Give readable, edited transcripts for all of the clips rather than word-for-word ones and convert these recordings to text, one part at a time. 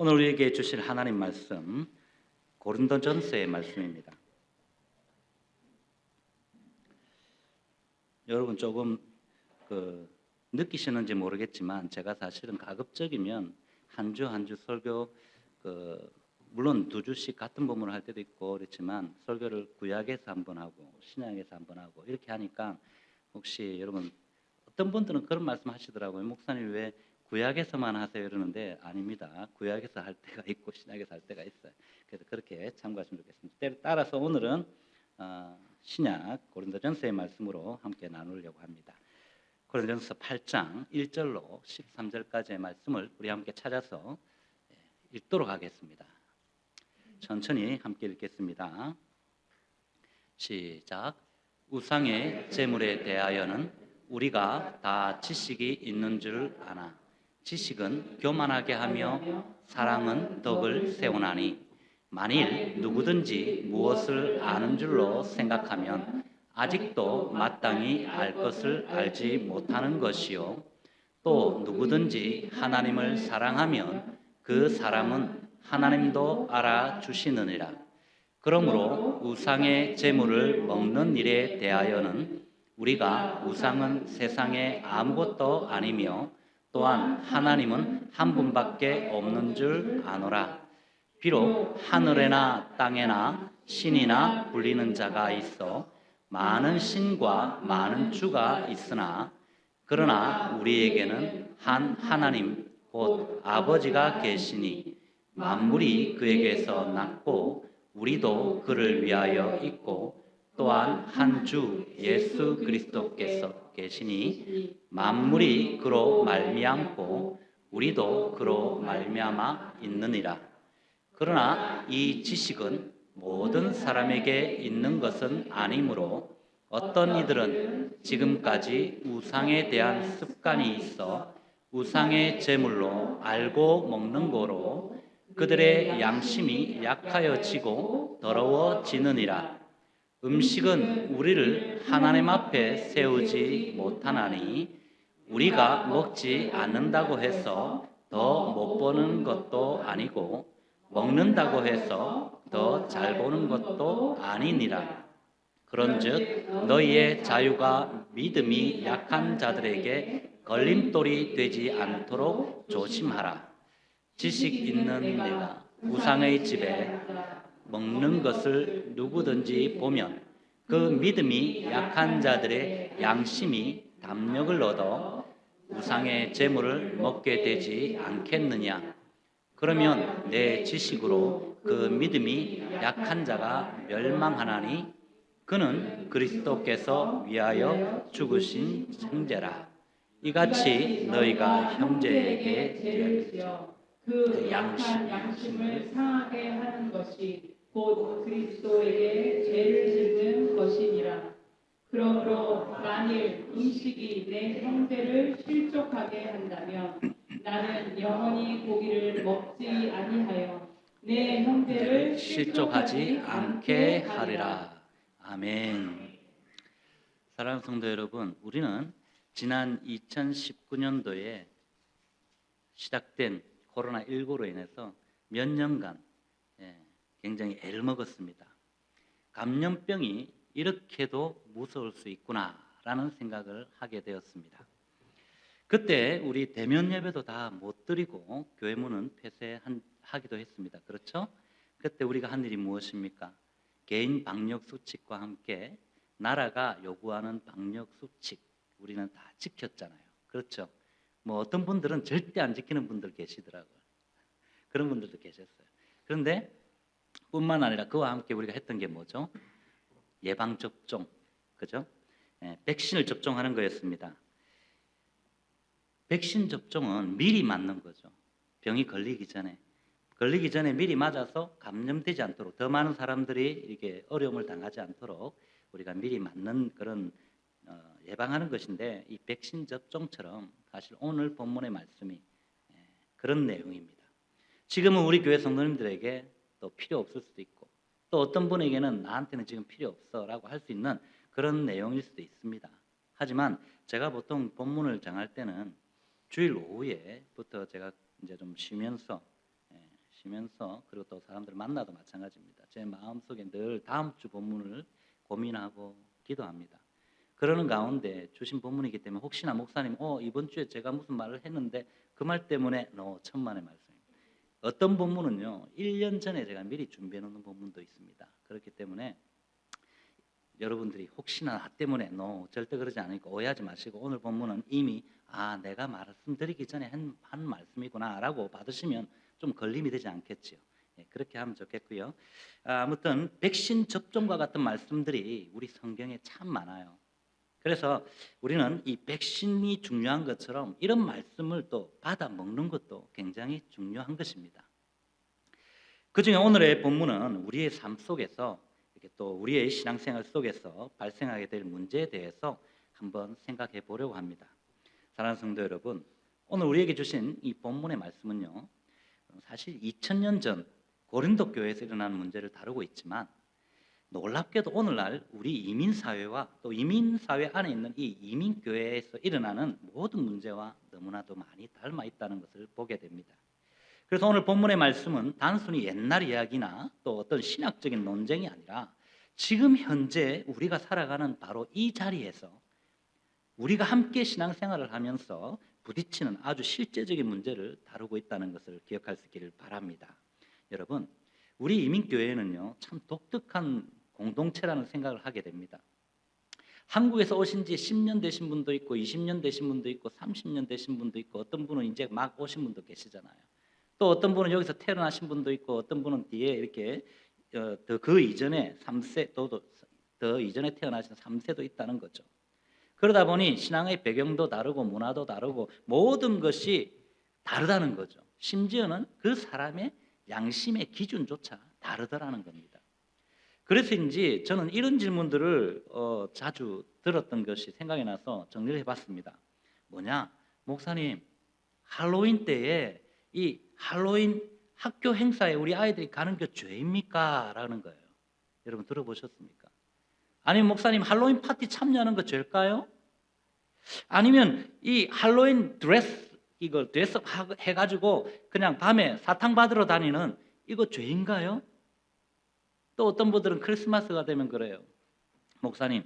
오늘 우리에게 주실 하나님 말씀 고린도전서의 말씀입니다. 여러분 조금 느끼시는지 모르겠지만 제가 사실은 가급적이면 한 주 한 주 설교 물론 두 주씩 같은 본문을 할 때도 있고 그렇지만 설교를 구약에서 한 번 하고 신약에서 한 번 하고 이렇게 하니까 혹시 여러분 어떤 분들은 그런 말씀 하시더라고요. 목사님 왜 구약에서만 하세요 이러는데 아닙니다. 구약에서 할 때가 있고 신약에서 할 때가 있어요. 그래서 그렇게 참고하시면 좋겠습니다. 따라서 오늘은 신약 고린도전서의 말씀으로 함께 나누려고 합니다. 고린도전서 8장 1절로 13절까지의 말씀을 우리 함께 찾아서 읽도록 하겠습니다. 천천히 함께 읽겠습니다. 시작. 우상의 제물에 대하여는 우리가 다 지식이 있는 줄 아나 지식은 교만하게 하며 사랑은 덕을 세우나니 만일 누구든지 무엇을 아는 줄로 생각하면 아직도 마땅히 알 것을 알지 못하는 것이요 또 누구든지 하나님을 사랑하면 그 사람은 하나님도 알아주시느니라. 그러므로 우상의 제물을 먹는 일에 대하여는 우리가 우상은 세상에 아무것도 아니며 또한 하나님은 한 분밖에 없는 줄 아노라. 비록 하늘에나 땅에나 신이나 불리는 자가 있어 많은 신과 많은 주가 있으나 그러나 우리에게는 한 하나님 곧 아버지가 계시니 만물이 그에게서 났고 우리도 그를 위하여 있고 또한 한 주 예수 그리스도께서 계시니 만물이 그로 말미암고 우리도 그로 말미암아 있느니라. 그러나 이 지식은 모든 사람에게 있는 것은 아니므로 어떤 이들은 지금까지 우상에 대한 습관이 있어 우상의 제물로 알고 먹는 거로 그들의 양심이 약하여지고 더러워지느니라. 음식은 우리를 하나님 앞에 세우지 못하나니 우리가 먹지 않는다고 해서 더 못 보는 것도 아니고 먹는다고 해서 더 잘 보는 것도 아니니라. 그런즉 너희의 자유가 믿음이 약한 자들에게 걸림돌이 되지 않도록 조심하라. 지식 있는 내가 우상의 집에 먹는 것을 누구든지 보면 그 믿음이 약한 자들의 양심이 담력을 얻어 우상의 제물을 먹게 되지 않겠느냐. 그러면 내 지식으로 그 믿음이 약한 자가 멸망하나니 그는 그리스도께서 위하여 죽으신 형제라. 이같이 너희가 형제에게 대하여 그 약한 양심을 상하게 하는 것이 곧 그리스도에게 죄를 짓는 것이니라. 그러므로 만일 음식이 내 형제를 실족하게 한다면 나는 영원히 고기를 먹지 아니하여 내 형제를 실족하지 않게 하리라. 아멘. 사랑하는 성도 여러분, 우리는 지난 2019년도에 시작된 코로나19로 인해서 몇 년간 굉장히 애를 먹었습니다. 감염병이 이렇게도 무서울 수 있구나라는 생각을 하게 되었습니다. 그때 우리 대면 예배도 다 못 드리고 교회 문은 폐쇄하기도 했습니다. 그렇죠? 그때 우리가 한 일이 무엇입니까? 개인 방역 수칙과 함께 나라가 요구하는 방역 수칙 우리는 다 지켰잖아요. 그렇죠? 뭐 어떤 분들은 절대 안 지키는 분들 계시더라고요. 그런 분들도 계셨어요. 그런데 뿐만 아니라 그와 함께 우리가 했던 게 뭐죠? 예방접종, 그죠? 백신을 접종하는 거였습니다. 백신 접종은 미리 맞는 거죠. 병이 걸리기 전에 미리 맞아서 감염되지 않도록 더 많은 사람들이 이렇게 어려움을 당하지 않도록 우리가 미리 맞는 그런 예방하는 것인데 이 백신 접종처럼 사실 오늘 본문의 말씀이 그런 내용입니다. 지금은 우리 교회 성도님들에게 또 필요 없을 수도 있고 또 어떤 분에게는 나한테는 지금 필요 없어라고 할 수 있는 그런 내용일 수도 있습니다. 하지만 제가 보통 본문을 정할 때는 주일 오후에부터 제가 이제 좀 쉬면서 지키면서, 그리고 또 사람들 만나도 마찬가지입니다. 제 마음속에 늘 다음 주 본문을 고민하고 기도합니다. 그러는 가운데 주신 본문이기 때문에 혹시나 목사님 이번 주에 제가 무슨 말을 했는데 그 말 때문에 천만의 말씀입니다. 어떤 본문은요 1년 전에 제가 미리 준비해 놓는 본문도 있습니다. 그렇기 때문에 여러분들이 혹시나 나 때문에 절대 그러지 않으니까 오해하지 마시고, 오늘 본문은 이미 내가 말씀드리기 전에 한 말씀이구나 라고 받으시면 좀 걸림이 되지 않겠지요. 그렇게 하면 좋겠고요. 아무튼 백신 접종과 같은 말씀들이 우리 성경에 참 많아요. 그래서 우리는 이 백신이 중요한 것처럼 이런 말씀을 또 받아 먹는 것도 굉장히 중요한 것입니다. 그중에 오늘의 본문은 우리의 삶 속에서, 이렇게 또 우리의 신앙생활 속에서 발생하게 될 문제에 대해서 한번 생각해 보려고 합니다. 사랑하는 성도 여러분, 오늘 우리에게 주신 이 본문의 말씀은요 사실 2000년 전 고린도 교회에서 일어난 문제를 다루고 있지만, 놀랍게도 오늘날 우리 이민사회와 또 이민사회 안에 있는 이 이민교회에서 일어나는 모든 문제와 너무나도 많이 닮아 있다는 것을 보게 됩니다. 그래서 오늘 본문의 말씀은 단순히 옛날 이야기나 또 어떤 신학적인 논쟁이 아니라 지금 현재 우리가 살아가는 바로 이 자리에서 우리가 함께 신앙생활을 하면서 부딪히는 아주 실제적인 문제를 다루고 있다는 것을 기억할 수 있기를 바랍니다. 여러분, 우리 이민교회는요 참 독특한 공동체라는 생각을 하게 됩니다. 한국에서 오신 지 10년 되신 분도 있고 20년 되신 분도 있고 30년 되신 분도 있고, 어떤 분은 이제 막 오신 분도 계시잖아요. 또 어떤 분은 여기서 태어나신 분도 있고, 어떤 분은 뒤에 이렇게 그 이전에 3세 더 이전에 태어나신 3세도 있다는 거죠. 그러다 보니 신앙의 배경도 다르고 문화도 다르고 모든 것이 다르다는 거죠. 심지어는 그 사람의 양심의 기준조차 다르더라는 겁니다. 그래서인지 저는 이런 질문들을 자주 들었던 것이 생각이 나서 정리를 해봤습니다. 뭐냐? 목사님, 할로윈 때에 이 할로윈 학교 행사에 우리 아이들이 가는 게 죄입니까? 라는 거예요. 여러분 들어보셨습니까? 아니면 목사님, 할로윈 파티 참여하는 거 죄일까요? 아니면 이 할로윈 이거 드레스업 해가지고 그냥 밤에 사탕 받으러 다니는 이거 죄인가요? 또 어떤 분들은 크리스마스가 되면 그래요. 목사님,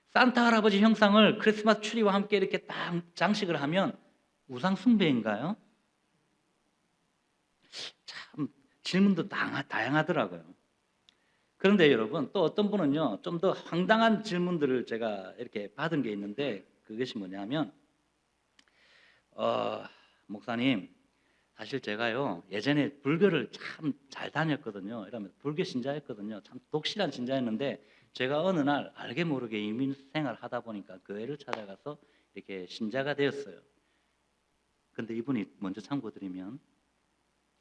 산타 할아버지 형상을 크리스마스 트리와 함께 이렇게 딱 장식을 하면 우상 숭배인가요? 참 질문도 다양하더라고요. 그런데 여러분, 또 어떤 분은요 좀 더 황당한 질문들을 제가 이렇게 받은 게 있는데, 그것이 뭐냐면 목사님, 사실 제가요 예전에 불교를 참 잘 다녔거든요. 이러면 불교 신자였거든요. 참 독실한 신자였는데 제가 어느 날 알게 모르게 이민 생활을 하다 보니까 교회를 찾아가서 이렇게 신자가 되었어요. 근데 이분이 먼저 참고드리면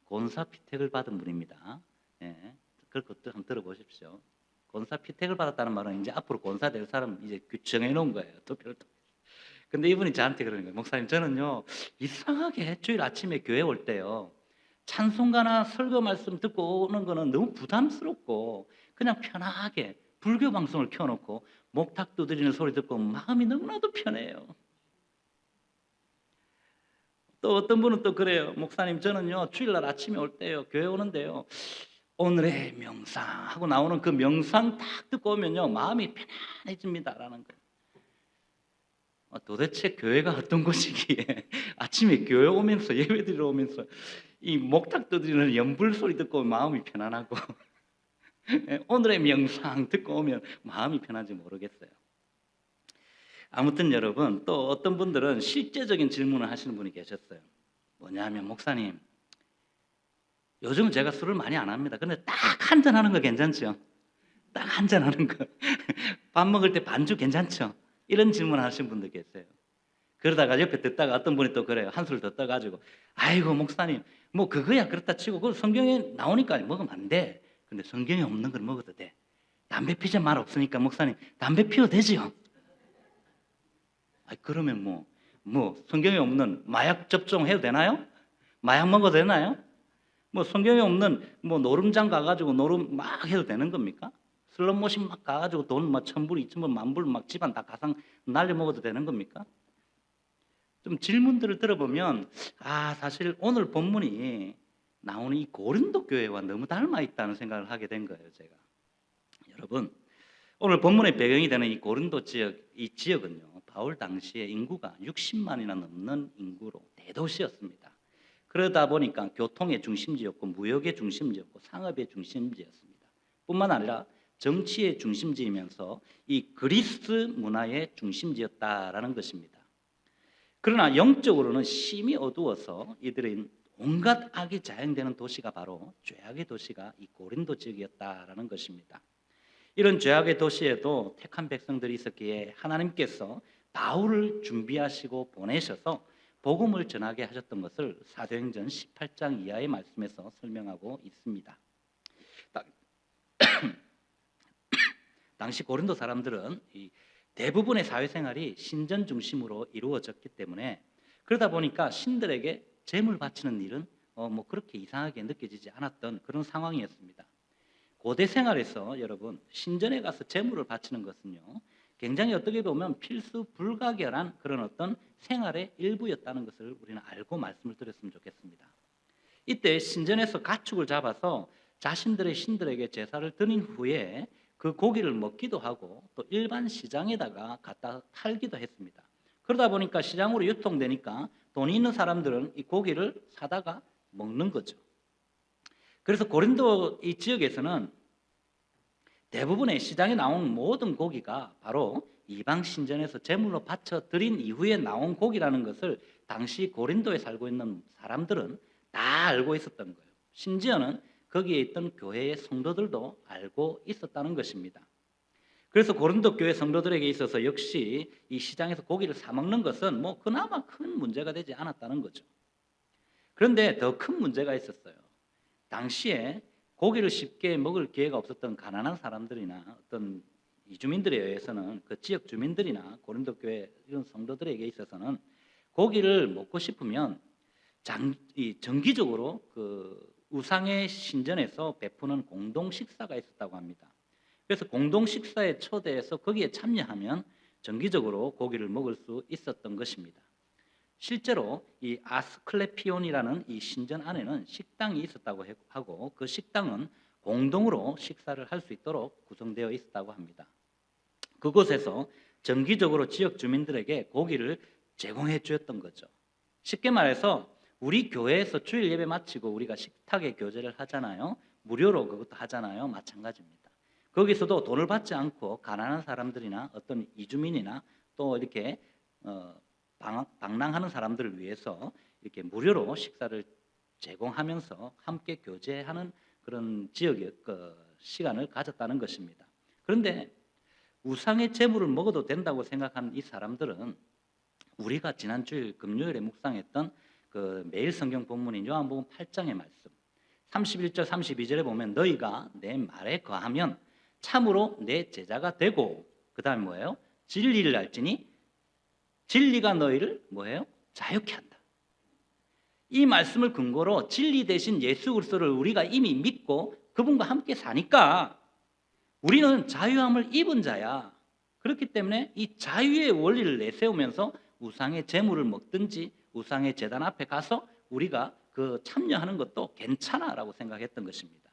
권사 피택을 받은 분입니다. 예, 그것도 한번 들어보십시오. 권사 피택을 받았다는 말은 이제 앞으로 권사 될 사람 이제 정해 놓은 거예요. 투표를 통해서. 근데 이분이 저한테 그러는 거예요. 목사님, 저는요 이상하게 주일 아침에 교회 올 때요 찬송가나 설교 말씀 듣고 오는 거는 너무 부담스럽고 그냥 편하게 불교 방송을 켜놓고 목탁 두드리는 소리 듣고 마음이 너무나도 편해요. 또 어떤 분은 또 그래요. 목사님, 저는요 주일날 아침에 올 때요 교회 오는데요 오늘의 명상 하고 나오는 그 명상 딱 듣고 오면요 마음이 편안해집니다라는 거예요. 도대체 교회가 어떤 곳이기에 아침에 교회 오면서 예배드리러 오면서 이 목탁 두드리는 연불 소리 듣고 마음이 편안하고 오늘의 명상 듣고 오면 마음이 편한지 모르겠어요. 아무튼 여러분, 또 어떤 분들은 실제적인 질문을 하시는 분이 계셨어요. 뭐냐면, 목사님, 요즘은 제가 술을 많이 안 합니다. 근데 딱 한 잔 하는 거 괜찮죠? 딱 한 잔 하는 거. 밥 먹을 때 반주 괜찮죠? 이런 질문 하시는 분들 계세요. 그러다가 옆에 듣다가 어떤 분이 또 그래요. 한술 더 떠가지고, 아이고 목사님, 뭐 그거야 그렇다 치고 그 성경에 나오니까 먹으면 안 돼. 근데 성경에 없는 걸 먹어도 돼. 담배 피자 말 없으니까 목사님 담배 피워도 되지요? 그러면 뭐 성경에 없는 마약 접종해도 되나요? 마약 먹어도 되나요? 뭐 성경에 없는 뭐 노름장 가가지고 노름 막 해도 되는 겁니까? 슬롯머신 막 가가지고 돈 막 1,000불, 2,000불, 10,000불 막 집안 다 가상 날려 먹어도 되는 겁니까? 좀 질문들을 들어보면 사실 오늘 본문이 나오는 이 고린도 교회와 너무 닮아 있다는 생각을 하게 된 거예요, 제가. 여러분, 오늘 본문의 배경이 되는 이 고린도 지역, 이 지역은요, 바울 당시에 인구가 60만이나 넘는 인구로 대도시였습니다. 그러다 보니까 교통의 중심지였고 무역의 중심지였고 상업의 중심지였습니다. 뿐만 아니라 정치의 중심지이면서 이 그리스 문화의 중심지였다라는 것입니다. 그러나 영적으로는 심히 어두워서 이들은 온갖 악이 자행되는 도시가 바로 죄악의 도시가 이 고린도 지역이었다라는 것입니다. 이런 죄악의 도시에도 택한 백성들이 있었기에 하나님께서 바울을 준비하시고 보내셔서 복음을 전하게 하셨던 것을 사도행전 18장 이하의 말씀에서 설명하고 있습니다. 당시 고린도 사람들은 대부분의 사회생활이 신전 중심으로 이루어졌기 때문에 그러다 보니까 신들에게 제물 바치는 일은 뭐 그렇게 이상하게 느껴지지 않았던 그런 상황이었습니다. 고대 생활에서 여러분 신전에 가서 제물을 바치는 것은요 굉장히 어떻게 보면 필수 불가결한 그런 어떤 생활의 일부였다는 것을 우리는 알고 말씀을 드렸으면 좋겠습니다. 이때 신전에서 가축을 잡아서 자신들의 신들에게 제사를 드린 후에 그 고기를 먹기도 하고 또 일반 시장에다가 갖다 팔기도 했습니다. 그러다 보니까 시장으로 유통되니까 돈이 있는 사람들은 이 고기를 사다가 먹는 거죠. 그래서 고린도 이 지역에서는 대부분의 시장에 나온 모든 고기가 바로 이방 신전에서 제물로 바쳐 드린 이후에 나온 고기라는 것을 당시 고린도에 살고 있는 사람들은 다 알고 있었던 거예요. 심지어는 거기에 있던 교회의 성도들도 알고 있었다는 것입니다. 그래서 고린도 교회 성도들에게 있어서 역시 이 시장에서 고기를 사 먹는 것은 뭐 그나마 큰 문제가 되지 않았다는 거죠. 그런데 더 큰 문제가 있었어요. 당시에 고기를 쉽게 먹을 기회가 없었던 가난한 사람들이나 어떤 이주민들에 의해서는 그 지역 주민들이나 고린도 교회 이런 성도들에게 있어서는 고기를 먹고 싶으면 정기적으로 그 우상의 신전에서 베푸는 공동 식사가 있었다고 합니다. 그래서 공동 식사에 초대해서 거기에 참여하면 정기적으로 고기를 먹을 수 있었던 것입니다. 실제로 이 아스클레피온이라는 이 신전 안에는 식당이 있었다고 하고 그 식당은 공동으로 식사를 할 수 있도록 구성되어 있었다고 합니다. 그곳에서 정기적으로 지역 주민들에게 고기를 제공해 주었던 거죠. 쉽게 말해서 우리 교회에서 주일 예배 마치고 우리가 식탁에 교제를 하잖아요. 무료로 그것도 하잖아요. 마찬가지입니다. 거기서도 돈을 받지 않고 가난한 사람들이나 어떤 이주민이나 또 이렇게 방랑하는 사람들을 위해서 이렇게 무료로 식사를 제공하면서 함께 교제하는 그런 지역의 시간을 가졌다는 것입니다. 그런데 우상의 제물을 먹어도 된다고 생각하는 이 사람들은 우리가 지난 주일 금요일에 묵상했던 그 매일 성경 본문인 요한복음 8장의 말씀 31절 32절에 보면 너희가 내 말에 거하면 참으로 내 제자가 되고 그 다음에 뭐예요? 진리를 알지니 진리가 너희를 뭐예요? 자유케 한다. 이 말씀을 근거로 진리 대신 예수 그리스도를 우리가 이미 믿고 그분과 함께 사니까 우리는 자유함을 입은 자야. 그렇기 때문에 이 자유의 원리를 내세우면서 우상의 제물을 먹든지 우상의 제단 앞에 가서 우리가 그 참여하는 것도 괜찮아라고 생각했던 것입니다.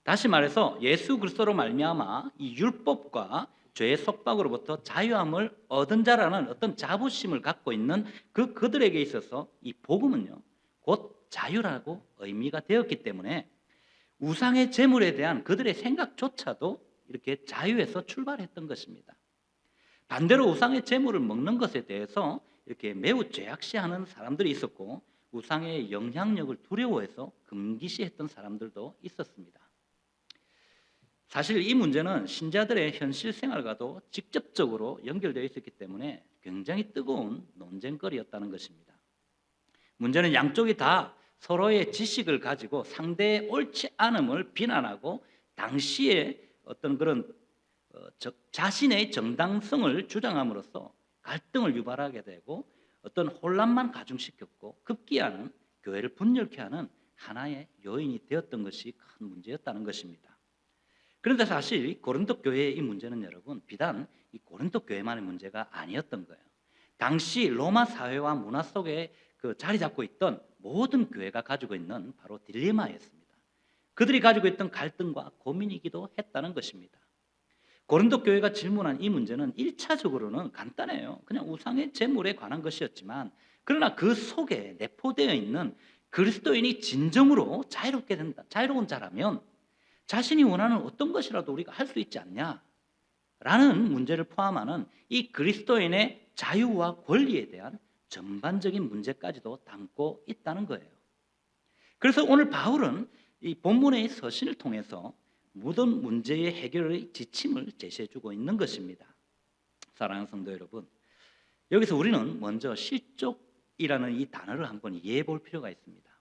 다시 말해서 예수 그리스도로 말미암아 이 율법과 죄의 속박으로부터 자유함을 얻은 자라는 어떤 자부심을 갖고 있는 그들에게 있어서 이 복음은요 곧 자유라고 의미가 되었기 때문에 우상의 제물에 대한 그들의 생각조차도 이렇게 자유에서 출발했던 것입니다. 반대로 우상의 제물을 먹는 것에 대해서 이렇게 매우 죄악시하는 사람들이 있었고 우상의 영향력을 두려워해서 금기시했던 사람들도 있었습니다. 사실 이 문제는 신자들의 현실 생활과도 직접적으로 연결되어 있었기 때문에 굉장히 뜨거운 논쟁거리였다는 것입니다. 문제는 양쪽이 다 서로의 지식을 가지고 상대의 옳지 않음을 비난하고 당시에 어떤 그런 자신의 정당성을 주장함으로써 갈등을 유발하게 되고 어떤 혼란만 가중시켰고 급기야는 교회를 분열케 하는 하나의 요인이 되었던 것이 큰 문제였다는 것입니다. 그런데 사실 고린도 교회의 이 문제는 여러분 비단 이 고린도 교회만의 문제가 아니었던 거예요. 당시 로마 사회와 문화 속에 그 자리 잡고 있던 모든 교회가 가지고 있는 바로 딜레마였습니다. 그들이 가지고 있던 갈등과 고민이기도 했다는 것입니다. 고린도 교회가 질문한 이 문제는 1차적으로는 간단해요. 그냥 우상의 제물에 관한 것이었지만, 그러나 그 속에 내포되어 있는 그리스도인이 진정으로 자유롭게 된다, 자유로운 자라면 자신이 원하는 어떤 것이라도 우리가 할 수 있지 않냐 라는 문제를 포함하는 이 그리스도인의 자유와 권리에 대한 전반적인 문제까지도 담고 있다는 거예요. 그래서 오늘 바울은 이 본문의 서신을 통해서 모든 문제의 해결의 지침을 제시해주고 있는 것입니다. 사랑하는 성도 여러분, 여기서 우리는 먼저 실족이라는 이 단어를 한번 이해해 볼 필요가 있습니다.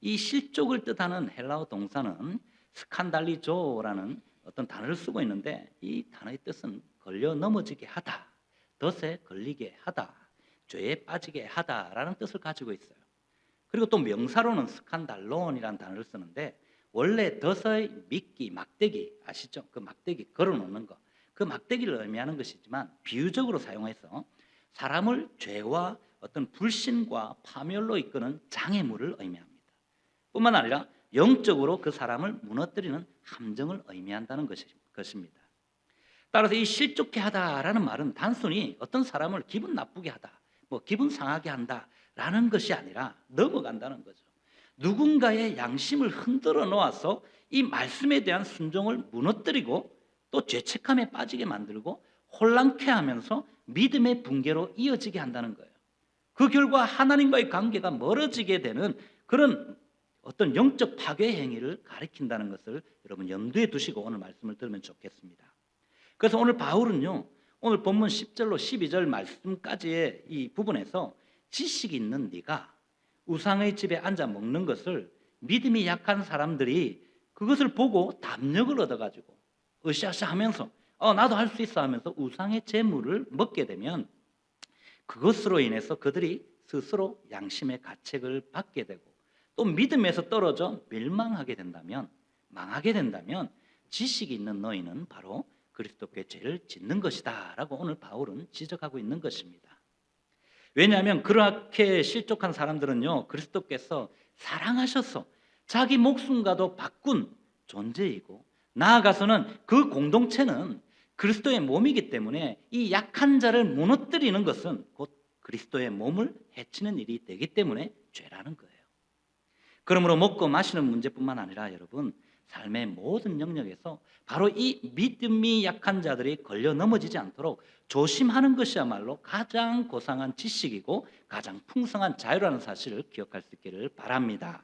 이 실족을 뜻하는 헬라어 동사는 스칸달리조라는 어떤 단어를 쓰고 있는데, 이 단어의 뜻은 걸려 넘어지게 하다, 덫에 걸리게 하다, 죄에 빠지게 하다라는 뜻을 가지고 있어요. 그리고 또 명사로는 스칸달론이라는 단어를 쓰는데, 원래 덫의 미끼, 막대기 아시죠? 그 막대기 걸어놓는 거, 그 막대기를 의미하는 것이지만 비유적으로 사용해서 사람을 죄와 어떤 불신과 파멸로 이끄는 장애물을 의미합니다. 뿐만 아니라 영적으로 그 사람을 무너뜨리는 함정을 의미한다는 것입니다. 따라서 이 실족케 하다라는 말은 단순히 어떤 사람을 기분 나쁘게 하다, 기분 상하게 한다라는 것이 아니라 넘어간다는 거죠. 누군가의 양심을 흔들어 놓아서 이 말씀에 대한 순종을 무너뜨리고 또 죄책감에 빠지게 만들고 혼란케 하면서 믿음의 붕괴로 이어지게 한다는 거예요. 그 결과 하나님과의 관계가 멀어지게 되는 그런 어떤 영적 파괴 행위를 가리킨다는 것을 여러분 염두에 두시고 오늘 말씀을 들으면 좋겠습니다. 그래서 오늘 바울은요, 오늘 본문 10절로 12절 말씀까지의 이 부분에서 지식이 있는 네가 우상의 집에 앉아 먹는 것을 믿음이 약한 사람들이 그것을 보고 담력을 얻어가지고 으쌰으쌰 하면서 나도 할 수 있어 하면서 우상의 제물을 먹게 되면 그것으로 인해서 그들이 스스로 양심의 가책을 받게 되고 또 믿음에서 떨어져 멸망하게 된다면, 망하게 된다면 지식이 있는 너희는 바로 그리스도께 죄를 짓는 것이다 라고 오늘 바울은 지적하고 있는 것입니다. 왜냐하면 그렇게 실족한 사람들은요, 그리스도께서 사랑하셔서 자기 목숨과도 바꾼 존재이고, 나아가서는 그 공동체는 그리스도의 몸이기 때문에 이 약한 자를 무너뜨리는 것은 곧 그리스도의 몸을 해치는 일이 되기 때문에 죄라는 거예요. 그러므로 먹고 마시는 문제뿐만 아니라 여러분, 삶의 모든 영역에서 바로 이 믿음이 약한 자들이 걸려 넘어지지 않도록 조심하는 것이야말로 가장 고상한 지식이고 가장 풍성한 자유라는 사실을 기억할 수 있기를 바랍니다.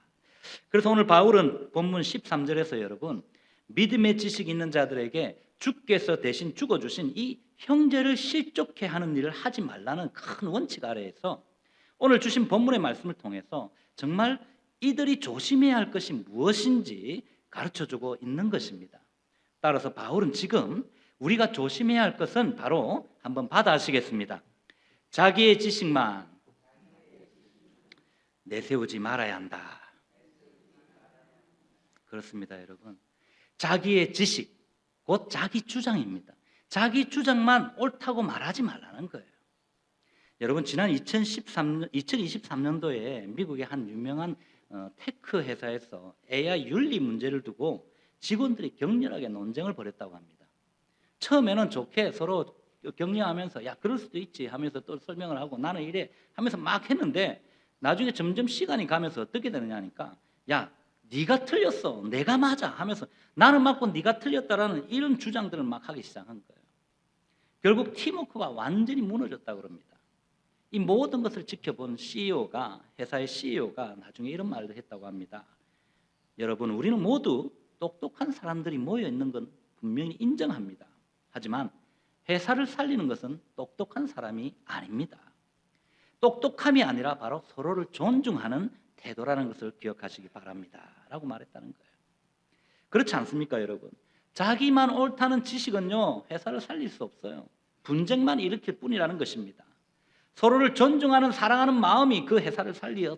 그래서 오늘 바울은 본문 13절에서 여러분, 믿음의 지식이 있는 자들에게 주께서 대신 죽어주신 이 형제를 실족해 하는 일을 하지 말라는 큰 원칙 아래에서 오늘 주신 본문의 말씀을 통해서 정말 이들이 조심해야 할 것이 무엇인지 가르쳐주고 있는 것입니다. 따라서 바울은 지금 우리가 조심해야 할 것은 바로 한번 받아하시겠습니다. 자기의 지식만 내세우지 말아야 한다. 그렇습니다, 여러분. 자기의 지식, 곧 자기 주장입니다. 자기 주장만 옳다고 말하지 말라는 거예요. 여러분, 지난 2023년도에 미국의 한 유명한 테크 회사에서 AI 윤리 문제를 두고 직원들이 격렬하게 논쟁을 벌였다고 합니다. 처음에는 좋게 서로 격려하면서 야 그럴 수도 있지 하면서 또 설명을 하고 나는 이래 하면서 막 했는데, 나중에 점점 시간이 가면서 어떻게 되느냐니까 야 네가 틀렸어 내가 맞아 하면서 나는 맞고 네가 틀렸다라는 이런 주장들을 막 하기 시작한 거예요. 결국 팀워크가 완전히 무너졌다고 그럽니다. 이 모든 것을 지켜본 CEO가, 회사의 CEO가 나중에 이런 말을 했다고 합니다. 여러분, 우리는 모두 똑똑한 사람들이 모여 있는 건 분명히 인정합니다. 하지만 회사를 살리는 것은 똑똑한 사람이 아닙니다. 똑똑함이 아니라 바로 서로를 존중하는 태도라는 것을 기억하시기 바랍니다 라고 말했다는 거예요. 그렇지 않습니까, 여러분? 자기만 옳다는 지식은요, 회사를 살릴 수 없어요. 분쟁만 일으킬 뿐이라는 것입니다. 서로를 존중하는, 사랑하는 마음이 그 회사를 살릴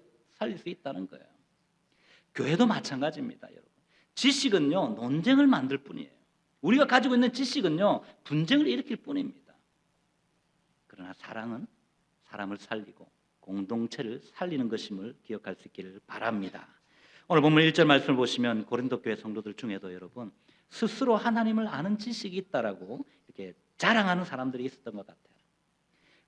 수 있다는 거예요. 교회도 마찬가지입니다, 여러분. 지식은요, 논쟁을 만들 뿐이에요. 우리가 가지고 있는 지식은요, 분쟁을 일으킬 뿐입니다. 그러나 사랑은 사람을 살리고 공동체를 살리는 것임을 기억할 수 있기를 바랍니다. 오늘 본문 1절 말씀을 보시면 고린도 교회 성도들 중에도 여러분 스스로 하나님을 아는 지식이 있다라고 이렇게 자랑하는 사람들이 있었던 것 같아요.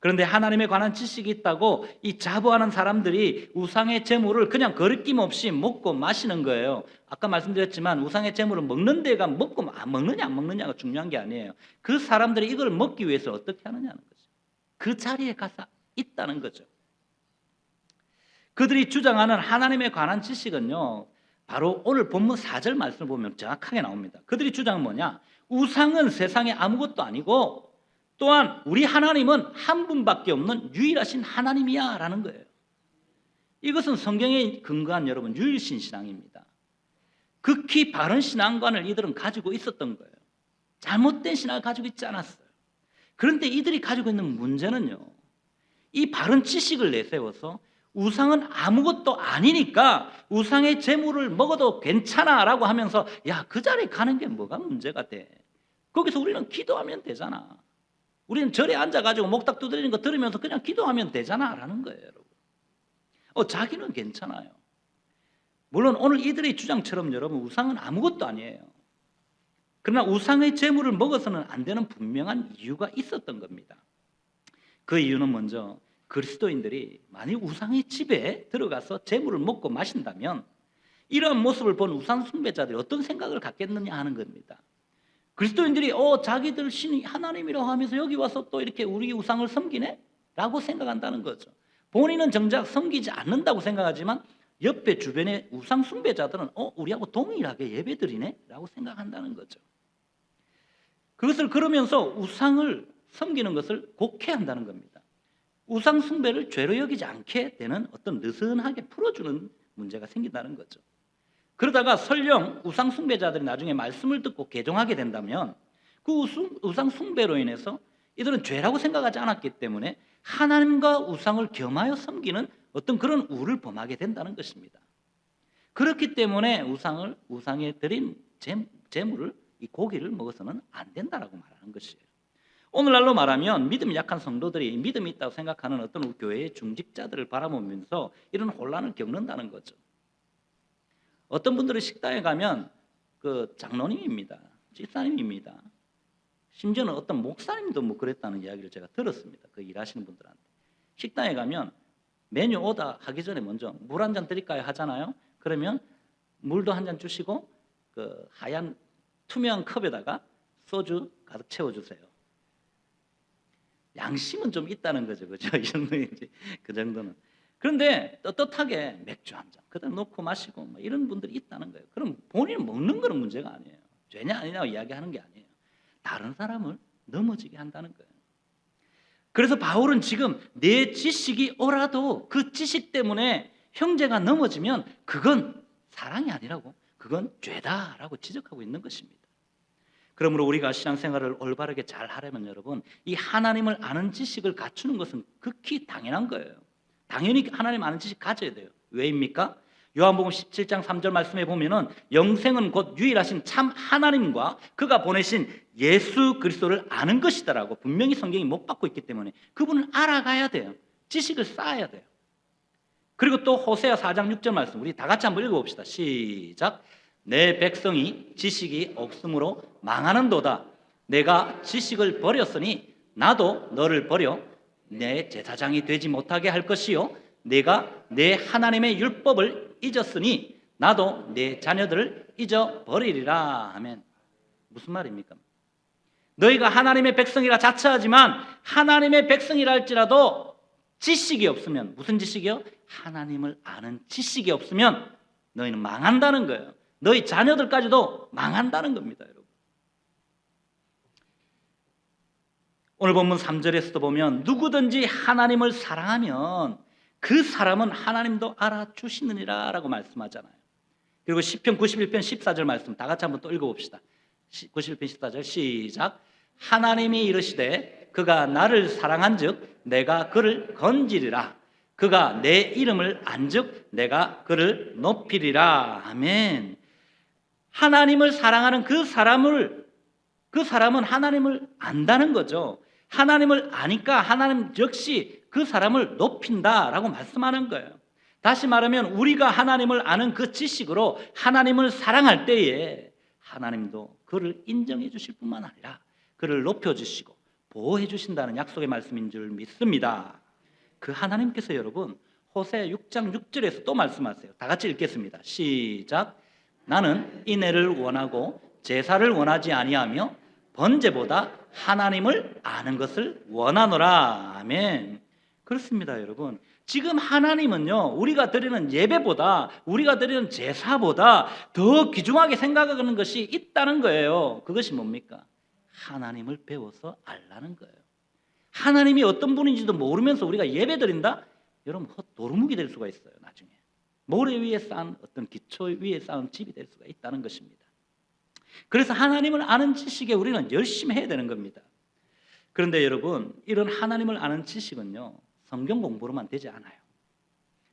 그런데 하나님에 관한 지식이 있다고 이 자부하는 사람들이 우상의 제물을 그냥 거리낌 없이 먹고 마시는 거예요. 아까 말씀드렸지만 우상의 제물을 먹는 데가 먹고 안 먹느냐 안 먹느냐가 중요한 게 아니에요. 그 사람들이 이걸 먹기 위해서 어떻게 하느냐는 거죠. 그 자리에 가서 있다는 거죠. 그들이 주장하는 하나님에 관한 지식은요, 바로 오늘 본문 4절 말씀을 보면 정확하게 나옵니다. 그들이 주장은 뭐냐? 우상은 세상에 아무것도 아니고 또한 우리 하나님은 한 분밖에 없는 유일하신 하나님이야 라는 거예요. 이것은 성경에 근거한 여러분 유일신 신앙입니다. 극히 바른 신앙관을 이들은 가지고 있었던 거예요. 잘못된 신앙을 가지고 있지 않았어요. 그런데 이들이 가지고 있는 문제는요, 이 바른 지식을 내세워서 우상은 아무것도 아니니까 우상의 제물을 먹어도 괜찮아 라고 하면서 야, 그 자리에 가는 게 뭐가 문제가 돼? 거기서 우리는 기도하면 되잖아. 우리는 절에 앉아가지고 목탁 두드리는 거 들으면서 그냥 기도하면 되잖아 라는 거예요, 여러분. 자기는 괜찮아요. 물론 오늘 이들의 주장처럼 여러분 우상은 아무것도 아니에요. 그러나 우상의 제물을 먹어서는 안 되는 분명한 이유가 있었던 겁니다. 그 이유는 먼저 그리스도인들이 만약 우상의 집에 들어가서 제물을 먹고 마신다면 이러한 모습을 본 우상 숭배자들이 어떤 생각을 갖겠느냐 하는 겁니다. 그리스도인들이 자기들 신이 하나님이라고 하면서 여기 와서 또 이렇게 우리 우상을 섬기네? 라고 생각한다는 거죠. 본인은 정작 섬기지 않는다고 생각하지만 옆에 주변의 우상 숭배자들은 우리하고 동일하게 예배드리네? 라고 생각한다는 거죠. 그것을 그러면서 우상을 섬기는 것을 곡해한다는 겁니다. 우상 숭배를 죄로 여기지 않게 되는 어떤 느슨하게 풀어주는 문제가 생긴다는 거죠. 그러다가 설령 우상 숭배자들이 나중에 말씀을 듣고 개종하게 된다면 그 우상 숭배로 인해서 이들은 죄라고 생각하지 않았기 때문에 하나님과 우상을 겸하여 섬기는 어떤 그런 우를 범하게 된다는 것입니다. 그렇기 때문에 우상에 드린 제물을 이 고기를 먹어서는 안 된다라고 말하는 것이에요. 오늘날로 말하면 믿음이 약한 성도들이 믿음이 있다고 생각하는 어떤 교회의 중직자들을 바라보면서 이런 혼란을 겪는다는 거죠. 어떤 분들은 식당에 가면 그 장로님입니다. 집사님입니다. 심지어는 어떤 목사님도 뭐 그랬다는 이야기를 제가 들었습니다. 그 일하시는 분들한테. 식당에 가면 메뉴 오더 하기 전에 먼저 물 한 잔 드릴까요 하잖아요. 그러면 물도 한 잔 주시고 그 하얀 투명한 컵에다가 소주 가득 채워주세요. 양심은 좀 있다는 거죠. 그죠? 이 정도인지 그 정도는. 그런데 떳떳하게 맥주 한 잔 그다음 놓고 마시고 뭐 이런 분들이 있다는 거예요. 그럼 본인은 먹는 거는 문제가 아니에요. 죄냐 아니냐고 이야기하는 게 아니에요. 다른 사람을 넘어지게 한다는 거예요. 그래서 바울은 지금 내 지식이 오라도 그 지식 때문에 형제가 넘어지면 그건 사랑이 아니라고, 그건 죄다라고 지적하고 있는 것입니다. 그러므로 우리가 신앙생활을 올바르게 잘 하려면 여러분 이 하나님을 아는 지식을 갖추는 것은 극히 당연한 거예요. 당연히 하나님 아는 지식 가져야 돼요. 왜입니까? 요한복음 17장 3절 말씀에 보면은 영생은 곧 유일하신 참 하나님과 그가 보내신 예수 그리스도를 아는 것이다라고 분명히 성경이 못 받고 있기 때문에 그분을 알아가야 돼요. 지식을 쌓아야 돼요. 그리고 또 호세아 4장 6절 말씀 우리 다 같이 한번 읽어봅시다. 시작. 내 백성이 지식이 없으므로 망하는도다. 내가 지식을 버렸으니 나도 너를 버려 내 제사장이 되지 못하게 할 것이요 내가 내 하나님의 율법을 잊었으니 나도 내 자녀들을 잊어버리리라 하면 무슨 말입니까? 너희가 하나님의 백성이라 자처하지만 하나님의 백성이라 할지라도 지식이 없으면 무슨 지식이요? 하나님을 아는 지식이 없으면 너희는 망한다는 거예요. 너희 자녀들까지도 망한다는 겁니다, 여러분. 오늘 본문 3절에서도 보면 누구든지 하나님을 사랑하면 그 사람은 하나님도 알아주시느니라 라고 말씀하잖아요. 그리고 시편 91편 14절 말씀 다 같이 한번 또 읽어봅시다. 91편 14절 시작. 하나님이 이르시되 그가 나를 사랑한즉 내가 그를 건지리라. 그가 내 이름을 안즉 내가 그를 높이리라. 아멘. 하나님을 사랑하는 그 사람은 하나님을 안다는 거죠. 하나님을 아니까 하나님 역시 그 사람을 높인다라고 말씀하는 거예요. 다시 말하면 우리가 하나님을 아는 그 지식으로 하나님을 사랑할 때에 하나님도 그를 인정해 주실 뿐만 아니라 그를 높여주시고 보호해 주신다는 약속의 말씀인 줄 믿습니다. 그 하나님께서 여러분 호세 6장 6절에서 또 말씀하세요. 다 같이 읽겠습니다. 시작. 나는 인애를 원하고 제사를 원하지 아니하며 번제보다 하나님을 아는 것을 원하노라. 아멘. 그렇습니다, 여러분. 지금 하나님은요, 우리가 드리는 예배보다, 우리가 드리는 제사보다 더 귀중하게 생각하는 것이 있다는 거예요. 그것이 뭡니까? 하나님을 배워서 알라는 거예요. 하나님이 어떤 분인지도 모르면서 우리가 예배 드린다? 여러분, 헛도루묵이 될 수가 있어요, 나중에. 모래 위에 쌓은 어떤 기초 위에 쌓은 집이 될 수가 있다는 것입니다. 그래서 하나님을 아는 지식에 우리는 열심히 해야 되는 겁니다. 그런데 여러분, 이런 하나님을 아는 지식은요, 성경 공부로만 되지 않아요.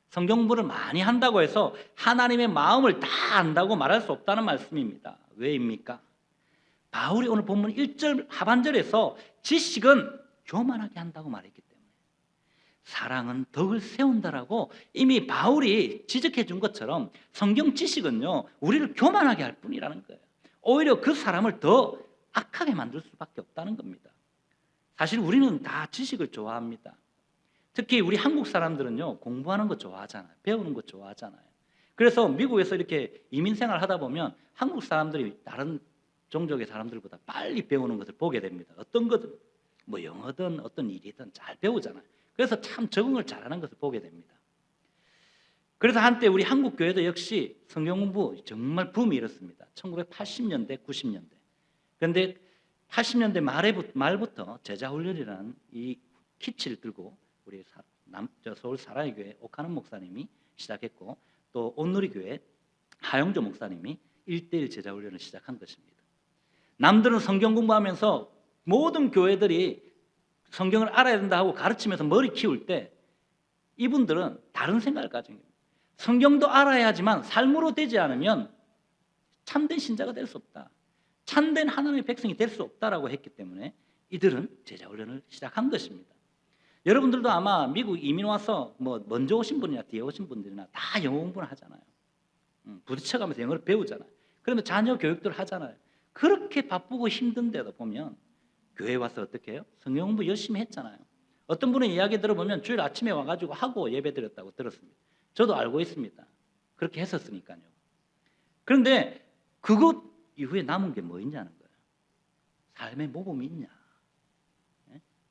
성경 공부를 많이 한다고 해서 하나님의 마음을 다 안다고 말할 수 없다는 말씀입니다. 왜입니까? 바울이 오늘 본문 1절 하반절에서 지식은 교만하게 한다고 말했기 때문에 사랑은 덕을 세운다라고 이미 바울이 지적해 준 것처럼 성경 지식은요, 우리를 교만하게 할 뿐이라는 거예요. 오히려 그 사람을 더 악하게 만들 수밖에 없다는 겁니다. 사실 우리는 다 지식을 좋아합니다. 특히 우리 한국 사람들은요, 공부하는 거 좋아하잖아요. 배우는 거 좋아하잖아요. 그래서 미국에서 이렇게 이민 생활 하다 보면 한국 사람들이 다른 종족의 사람들보다 빨리 배우는 것을 보게 됩니다. 어떤 거든, 뭐 영어든 어떤 일이든 잘 배우잖아요. 그래서 참 적응을 잘하는 것을 보게 됩니다. 그래서 한때 우리 한국 교회도 역시 성경 공부 정말 붐이 일었습니다. 1980년대, 90년대. 그런데 80년대 말부터 제자훈련이라는 이 키치를 들고 우리 서울 사랑의 교회 옥하는 목사님이 시작했고 또 온누리교회 하영조 목사님이 1:1 제자훈련을 시작한 것입니다. 남들은 성경 공부하면서 모든 교회들이 성경을 알아야 된다 하고 가르치면서 머리 키울 때 이분들은 다른 생각을 가진 겁니다. 성경도 알아야 하지만 삶으로 되지 않으면 참된 신자가 될 수 없다. 참된 하나님의 백성이 될 수 없다라고 했기 때문에 이들은 제자훈련을 시작한 것입니다. 여러분들도 아마 미국 이민 와서 뭐 먼저 오신 분이나 뒤에 오신 분들이나 다 영어 공부를 하잖아요. 부딪혀가면서 영어를 배우잖아요. 그러면 자녀 교육들 하잖아요. 그렇게 바쁘고 힘든데도 보면 교회 와서 어떻게 해요? 성경 공부 열심히 했잖아요. 어떤 분의 이야기 들어보면 주일 아침에 와가지고 하고 예배 드렸다고 들었습니다. 저도 알고 있습니다. 그렇게 했었으니까요. 그런데 그것 이후에 남은 게 뭐 있냐는 거예요. 삶의 모범이 있냐.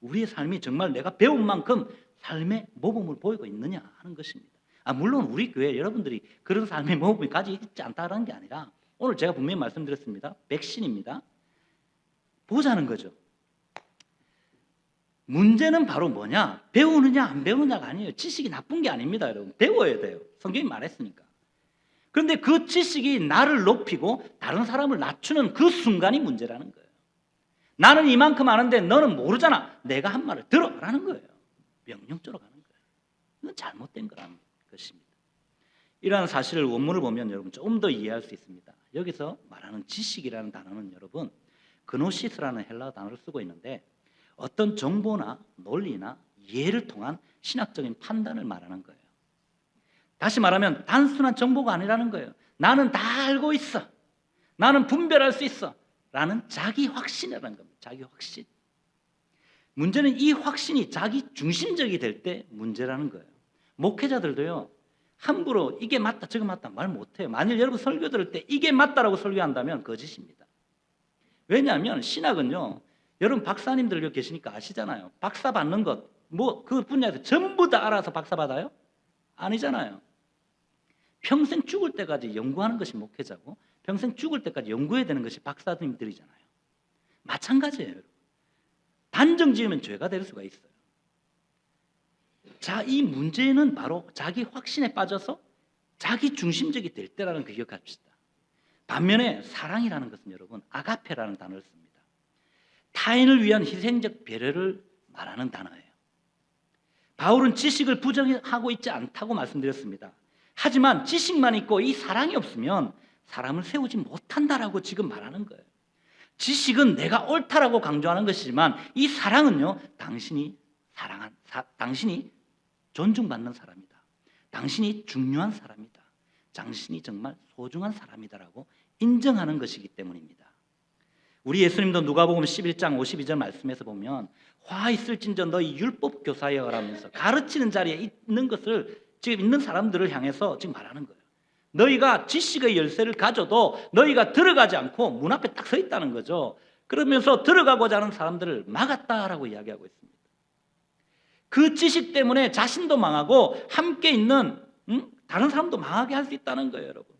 우리의 삶이 정말 내가 배운 만큼 삶의 모범을 보이고 있느냐 하는 것입니다. 물론 우리 교회 여러분들이 그런 삶의 모범이 가지고 있지 않다는 게 아니라 오늘 제가 분명히 말씀드렸습니다. 백신입니다. 보자는 거죠. 문제는 바로 뭐냐? 배우느냐 안 배우느냐가 아니에요. 지식이 나쁜 게 아닙니다, 여러분. 배워야 돼요. 성경이 말했으니까. 그런데 그 지식이 나를 높이고 다른 사람을 낮추는 그 순간이 문제라는 거예요. 나는 이만큼 아는데 너는 모르잖아. 내가 한 말을 들어라는 거예요. 명령조로 가는 거예요. 이건 잘못된 거라는 것입니다. 이러한 사실을 원문을 보면 여러분 조금 더 이해할 수 있습니다. 여기서 말하는 지식이라는 단어는 여러분 그노시스라는 헬라어 단어를 쓰고 있는데 어떤 정보나 논리나 이해를 통한 신학적인 판단을 말하는 거예요. 다시 말하면 단순한 정보가 아니라는 거예요. 나는 다 알고 있어. 나는 분별할 수 있어. 라는 자기 확신이라는 겁니다. 자기 확신. 문제는 이 확신이 자기 중심적이 될 때 문제라는 거예요. 목회자들도요. 함부로 이게 맞다 저거 맞다 말 못해요. 만일 여러분 설교 들을 때 이게 맞다라고 설교한다면 거짓입니다. 왜냐하면 신학은요. 여러분 박사님들 여기 계시니까 아시잖아요. 박사 받는 것 뭐 그 분야에서 전부 다 알아서 박사 받아요? 아니잖아요. 평생 죽을 때까지 연구하는 것이 목회자고 평생 죽을 때까지 연구해야 되는 것이 박사님들이잖아요. 마찬가지예요. 여러분. 단정 지으면 죄가 될 수가 있어요. 자, 이 문제는 바로 자기 확신에 빠져서 자기 중심적이 될 때라는 거 기억합시다. 반면에 사랑이라는 것은 여러분 아가페라는 단어를 씁니다. 타인을 위한 희생적 배려를 말하는 단어예요. 바울은 지식을 부정하고 있지 않다고 말씀드렸습니다. 하지만 지식만 있고 이 사랑이 없으면 사람을 세우지 못한다라고 지금 말하는 거예요. 지식은 내가 옳다라고 강조하는 것이지만 이 사랑은요, 당신이 당신이 존중받는 사람이다. 당신이 중요한 사람이다. 당신이 정말 소중한 사람이다라고 인정하는 것이기 때문입니다. 우리 예수님도 누가복음 11장 52절 말씀에서 보면 화 있을진저 너희 율법 교사여라면서 가르치는 자리에 있는 것을 지금 있는 사람들을 향해서 지금 말하는 거예요. 너희가 지식의 열쇠를 가져도 너희가 들어가지 않고 문 앞에 딱 서 있다는 거죠. 그러면서 들어가고자 하는 사람들을 막았다라고 이야기하고 있습니다. 그 지식 때문에 자신도 망하고 함께 있는 다른 사람도 망하게 할 수 있다는 거예요, 여러분.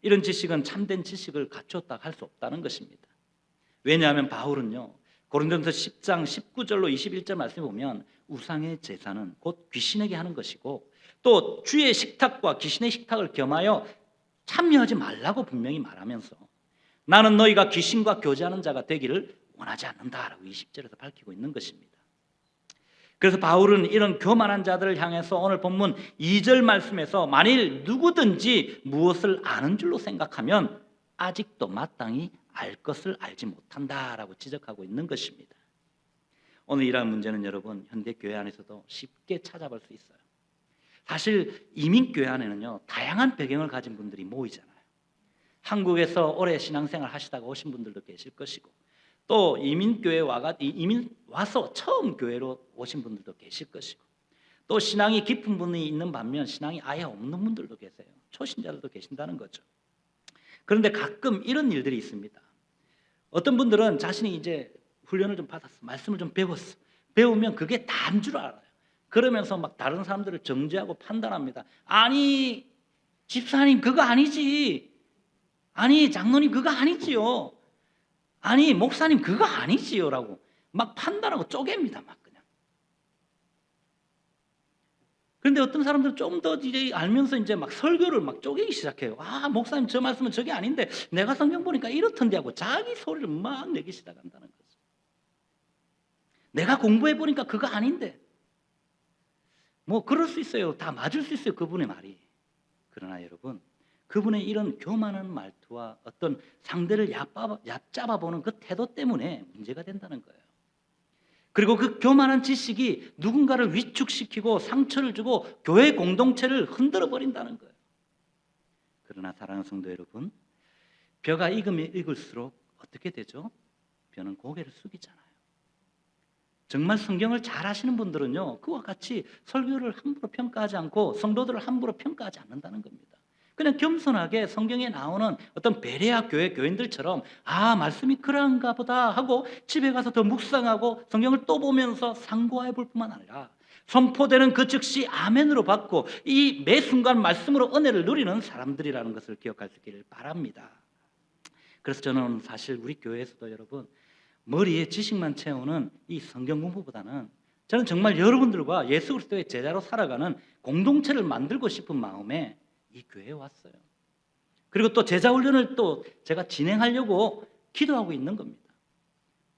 이런 지식은 참된 지식을 갖췄다 할 수 없다는 것입니다. 왜냐하면 바울은요, 고린도전서 10장 19절로 21절 말씀에 보면 우상의 제사는 곧 귀신에게 하는 것이고 또 주의 식탁과 귀신의 식탁을 겸하여 참여하지 말라고 분명히 말하면서 나는 너희가 귀신과 교제하는 자가 되기를 원하지 않는다라고 20절에서 밝히고 있는 것입니다. 그래서 바울은 이런 교만한 자들을 향해서 오늘 본문 2절 말씀에서 만일 누구든지 무엇을 아는 줄로 생각하면 아직도 마땅히 알 것을 알지 못한다라고 지적하고 있는 것입니다. 오늘 이러한 문제는 여러분 현대 교회 안에서도 쉽게 찾아볼 수 있어요. 사실 이민교회 안에는요 다양한 배경을 가진 분들이 모이잖아요. 한국에서 오래 신앙생활 하시다가 오신 분들도 계실 것이고 또 이민 와서 처음 교회로 오신 분들도 계실 것이고 또 신앙이 깊은 분이 있는 반면 신앙이 아예 없는 분들도 계세요. 초신자들도 계신다는 거죠. 그런데 가끔 이런 일들이 있습니다. 어떤 분들은 자신이 이제 훈련을 좀 받았어, 말씀을 좀 배웠어. 배우면 그게 다인 줄 알아요. 그러면서 막 다른 사람들을 정죄하고 판단합니다. 아니 집사님 그거 아니지. 아니 장로님 그거 아니지요. 아니 목사님 그거 아니지요 라고 막 판단하고 쪼갭니다. 막 그냥. 그런데 어떤 사람들은 좀 더 이제 알면서 이제 막 설교를 막 쪼개기 시작해요. 아 목사님 저 말씀은 저게 아닌데 내가 성경 보니까 이렇던데 하고 자기 소리를 막 내기 시작한다는 거죠. 내가 공부해 보니까 그거 아닌데 뭐 그럴 수 있어요. 다 맞을 수 있어요. 그분의 말이. 그러나 여러분 그분의 이런 교만한 말투와 어떤 상대를 얕잡아 보는 그 태도 때문에 문제가 된다는 거예요. 그리고 그 교만한 지식이 누군가를 위축시키고 상처를 주고 교회 공동체를 흔들어 버린다는 거예요. 그러나 사랑하는 성도 여러분, 벼가 익으면 익을수록 어떻게 되죠? 벼는 고개를 숙이잖아요. 정말 성경을 잘 아시는 분들은요 그와 같이 설교를 함부로 평가하지 않고 성도들을 함부로 평가하지 않는다는 겁니다. 그냥 겸손하게 성경에 나오는 어떤 베레아 교회 교인들처럼 아 말씀이 그런가 보다 하고 집에 가서 더 묵상하고 성경을 또 보면서 상고해 볼 뿐만 아니라 선포되는 그 즉시 아멘으로 받고 이 매 순간 말씀으로 은혜를 누리는 사람들이라는 것을 기억할 수 있기를 바랍니다. 그래서 저는 사실 우리 교회에서도 여러분 머리에 지식만 채우는 이 성경 공부보다는 저는 정말 여러분들과 예수 그리스도의 제자로 살아가는 공동체를 만들고 싶은 마음에 이 교회에 왔어요. 그리고 또 제자 훈련을 또 제가 진행하려고 기도하고 있는 겁니다.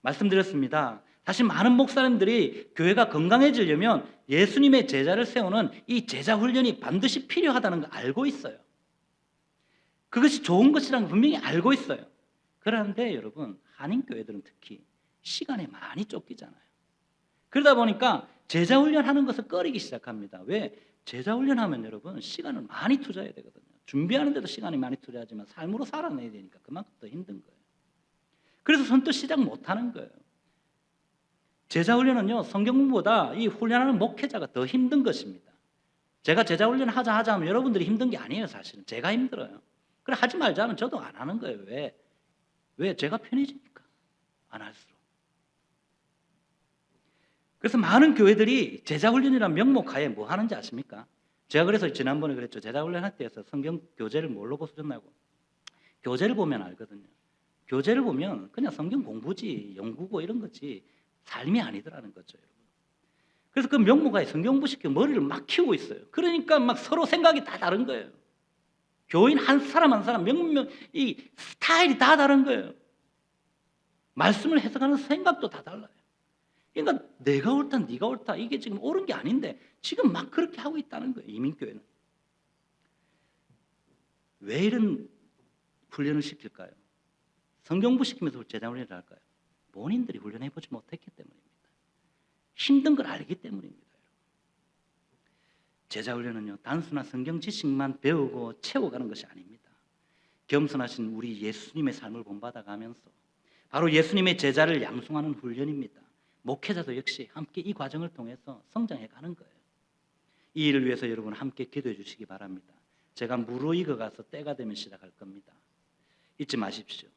말씀드렸습니다. 사실 많은 목사님들이 교회가 건강해지려면 예수님의 제자를 세우는 이 제자 훈련이 반드시 필요하다는 걸 알고 있어요. 그것이 좋은 것이라는 걸 분명히 알고 있어요. 그런데 여러분 한인교회들은 특히 시간에 많이 쫓기잖아요. 그러다 보니까 제자 훈련하는 것을 꺼리기 시작합니다. 왜? 제자 훈련하면 여러분 시간을 많이 투자해야 되거든요. 준비하는 데도 시간이 많이 투자하지만 삶으로 살아내야 되니까 그만큼 더 힘든 거예요. 그래서 선뜻 시작 못하는 거예요. 제자 훈련은요 성경 공부보다 이 훈련하는 목회자가 더 힘든 것입니다. 제가 제자 훈련 하자 하면 여러분들이 힘든 게 아니에요. 사실은 제가 힘들어요. 그래 하지 말자면 저도 안 하는 거예요. 왜? 제가 편해지니까 안 할수록. 그래서 많은 교회들이 제자훈련이라는 명목하에 뭐 하는지 아십니까? 제가 그래서 지난번에 그랬죠. 제자훈련 할 때에서 성경 교재를 뭘로 보셨냐고. 교재를 보면 알거든요. 교재를 보면 그냥 성경 공부지 연구고 이런 거지 삶이 아니더라는 거죠. 여러분. 그래서 그 명목하에 성경 공부시켜 머리를 막 키우고 있어요. 그러니까 막 서로 생각이 다 다른 거예요. 교인 한 사람 한 사람 이 스타일이 다 다른 거예요. 말씀을 해석하는 생각도 다 달라요. 그러니까 내가 옳다 네가 옳다 이게 지금 옳은 게 아닌데 지금 막 그렇게 하고 있다는 거예요. 이민교회는. 왜 이런 훈련을 시킬까요? 성경부 시키면서 제자 훈련을 할까요? 본인들이 훈련해보지 못했기 때문입니다. 힘든 걸 알기 때문입니다. 제자 훈련은요, 단순한 성경 지식만 배우고 채워가는 것이 아닙니다. 겸손하신 우리 예수님의 삶을 본받아가면서 바로 예수님의 제자를 양성하는 훈련입니다. 목회자도 역시 함께 이 과정을 통해서 성장해가는 거예요. 이 일을 위해서 여러분 함께 기도해 주시기 바랍니다. 제가 무르익어 가서 때가 되면 시작할 겁니다. 잊지 마십시오.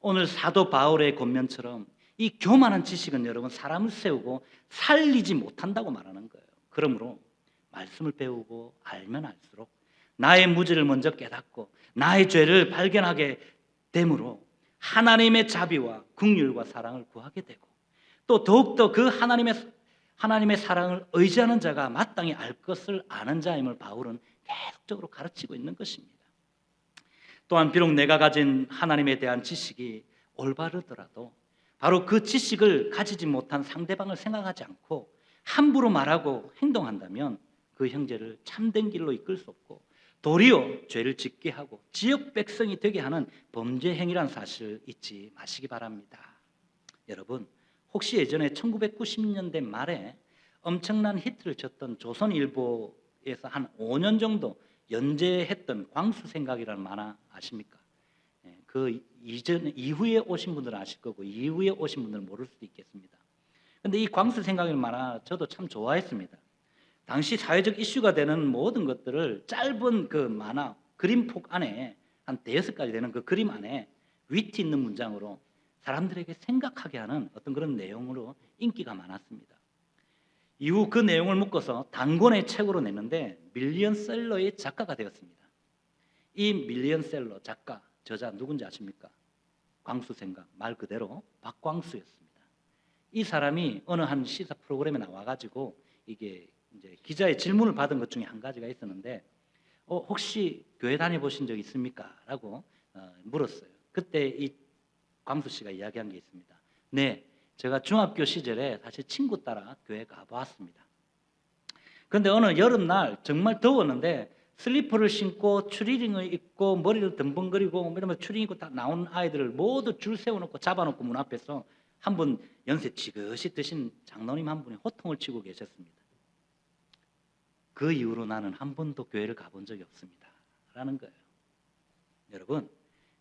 오늘 사도 바울의 권면처럼 이 교만한 지식은 여러분 사람을 세우고 살리지 못한다고 말하는 거예요. 그러므로 말씀을 배우고 알면 알수록 나의 무지를 먼저 깨닫고 나의 죄를 발견하게 되므로 하나님의 자비와 긍휼과 사랑을 구하게 되고 또 더욱더 그 하나님의 사랑을 의지하는 자가 마땅히 알 것을 아는 자임을 바울은 계속적으로 가르치고 있는 것입니다. 또한 비록 내가 가진 하나님에 대한 지식이 올바르더라도 바로 그 지식을 가지지 못한 상대방을 생각하지 않고 함부로 말하고 행동한다면 그 형제를 참된 길로 이끌 수 없고 도리어 죄를 짓게 하고 지역 백성이 되게 하는 범죄 행위란 사실 잊지 마시기 바랍니다. 여러분, 혹시 예전에 1990년대 말에 엄청난 히트를 쳤던 조선일보에서 한 5년 정도 연재했던 광수생각이라는 만화 아십니까? 그 이후에 오신 분들은 아실 거고 이후에 오신 분들은 모를 수도 있겠습니다. 근데 이 광수생각이라는 만화 저도 참 좋아했습니다. 당시 사회적 이슈가 되는 모든 것들을 짧은 그 만화 그림폭 안에 한 대여섯 가지 되는 그 그림 안에 위트 있는 문장으로 사람들에게 생각하게 하는 어떤 그런 내용으로 인기가 많았습니다. 이후 그 내용을 묶어서 단권의 책으로 냈는데 밀리언셀러의 작가가 되었습니다. 이 밀리언셀러 작가, 저자 누군지 아십니까? 광수생각, 말 그대로 박광수였습니다. 이 사람이 어느 한 시사 프로그램에 나와가지고 이게 이제 기자의 질문을 받은 것 중에 한 가지가 있었는데 혹시 교회 다녀보신 적 있습니까? 라고 물었어요. 그때 이 광수 씨가 이야기한 게 있습니다. 네, 제가 중학교 시절에 사실 친구 따라 교회 가보았습니다. 그런데 어느 여름날 정말 더웠는데 슬리퍼를 신고 추리닝을 입고 머리를 덤벙거리고 이러면 추리닝 입고 딱 나온 아이들을 모두 줄 세워놓고 잡아놓고 문 앞에서 한 분 연세 지긋이 드신 장로님 한 분이 호통을 치고 계셨습니다. 그 이후로 나는 한 번도 교회를 가본 적이 없습니다. 라는 거예요. 여러분,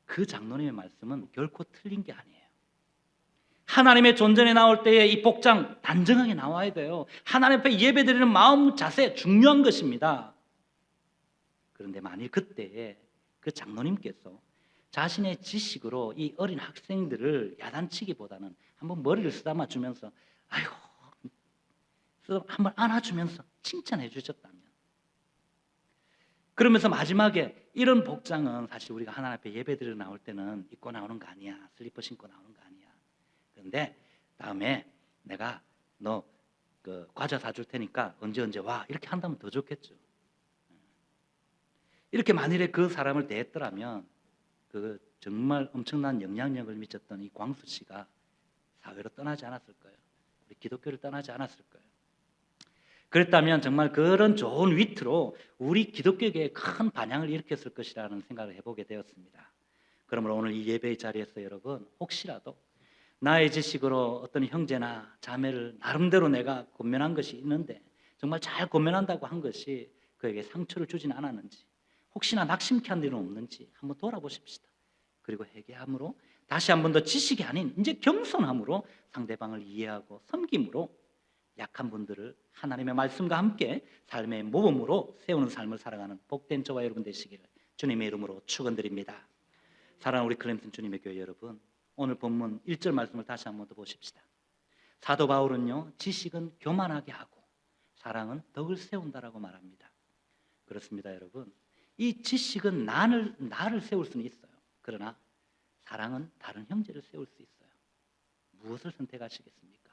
그 장로님의 말씀은 결코 틀린 게 아니에요. 하나님의 존전에 나올 때에 이 복장 단정하게 나와야 돼요. 하나님 앞에 예배드리는 마음 자세 중요한 것입니다. 그런데 만일 그때에 그 장로님께서 자신의 지식으로 이 어린 학생들을 야단치기보다는 한번 머리를 쓰다마 주면서 아이고 한번 안아주면서 칭찬해 주셨다면, 그러면서 마지막에 이런 복장은 사실 우리가 하나님 앞에 예배드리러 나올 때는 입고 나오는 거 아니야, 슬리퍼 신고 나오는 거 아니야, 그런데 다음에 내가 너 그 과자 사줄 테니까 언제 와, 이렇게 한다면 더 좋겠죠. 이렇게 만일에 그 사람을 대했더라면 그 정말 엄청난 영향력을 미쳤던 이 광수 씨가 사회로 떠나지 않았을 거예요. 우리 기독교를 떠나지 않았을 거예요. 그랬다면 정말 그런 좋은 위트로 우리 기독교계에 큰 반향을 일으켰을 것이라는 생각을 해보게 되었습니다. 그러므로 오늘 이 예배의 자리에서 여러분, 혹시라도 나의 지식으로 어떤 형제나 자매를 나름대로 내가 권면한 것이 있는데 정말 잘 권면한다고 한 것이 그에게 상처를 주진 않았는지, 혹시나 낙심케 한 일은 없는지 한번 돌아보십시다. 그리고 회개함으로 다시 한 번 더 지식이 아닌 이제 겸손함으로 상대방을 이해하고 섬김으로 약한 분들을 하나님의 말씀과 함께 삶의 모범으로 세우는 삶을 살아가는 복된 저와 여러분 되시기를 주님의 이름으로 축원드립니다. 사랑하는 우리 클램슨 주님의 교회 여러분, 오늘 본문 1절 말씀을 다시 한번 더 보십시다. 사도 바울은요, 지식은 교만하게 하고 사랑은 덕을 세운다라고 말합니다. 그렇습니다, 여러분. 이 지식은 나를 세울 수는 있어요. 그러나 사랑은 다른 형제를 세울 수 있어요. 무엇을 선택하시겠습니까?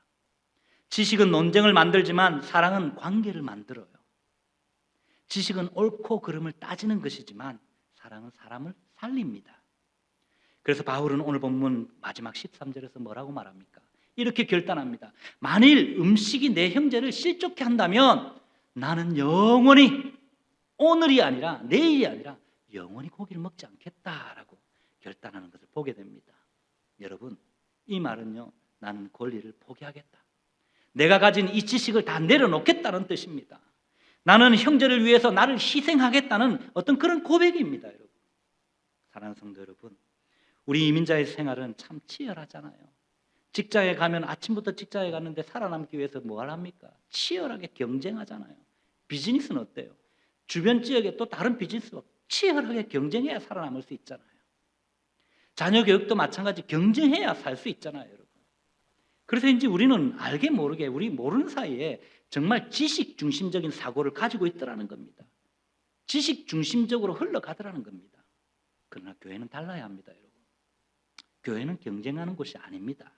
지식은 논쟁을 만들지만 사랑은 관계를 만들어요. 지식은 옳고 그름을 따지는 것이지만 사랑은 사람을 살립니다. 그래서 바울은 오늘 본문 마지막 13절에서 뭐라고 말합니까? 이렇게 결단합니다. 만일 음식이 내 형제를 실족케 한다면 나는 영원히, 오늘이 아니라 내일이 아니라 영원히 고기를 먹지 않겠다라고 결단하는 것을 보게 됩니다. 여러분, 이 말은요, 나는 권리를 포기하겠다, 내가 가진 이 지식을 다 내려놓겠다는 뜻입니다. 나는 형제를 위해서 나를 희생하겠다는 어떤 그런 고백입니다. 여러분, 사랑하는 성도 여러분, 우리 이민자의 생활은 참 치열하잖아요. 직장에 가면 아침부터 직장에 갔는데 살아남기 위해서 뭘 합니까? 치열하게 경쟁하잖아요. 비즈니스는 어때요? 주변 지역에 또 다른 비즈니스와 치열하게 경쟁해야 살아남을 수 있잖아요. 자녀 교육도 마찬가지, 경쟁해야 살 수 있잖아요, 여러분. 그래서인지 우리는 알게 모르게 우리 모르는 사이에 정말 지식 중심적인 사고를 가지고 있더라는 겁니다. 지식 중심적으로 흘러가더라는 겁니다. 그러나 교회는 달라야 합니다, 여러분. 교회는 경쟁하는 곳이 아닙니다.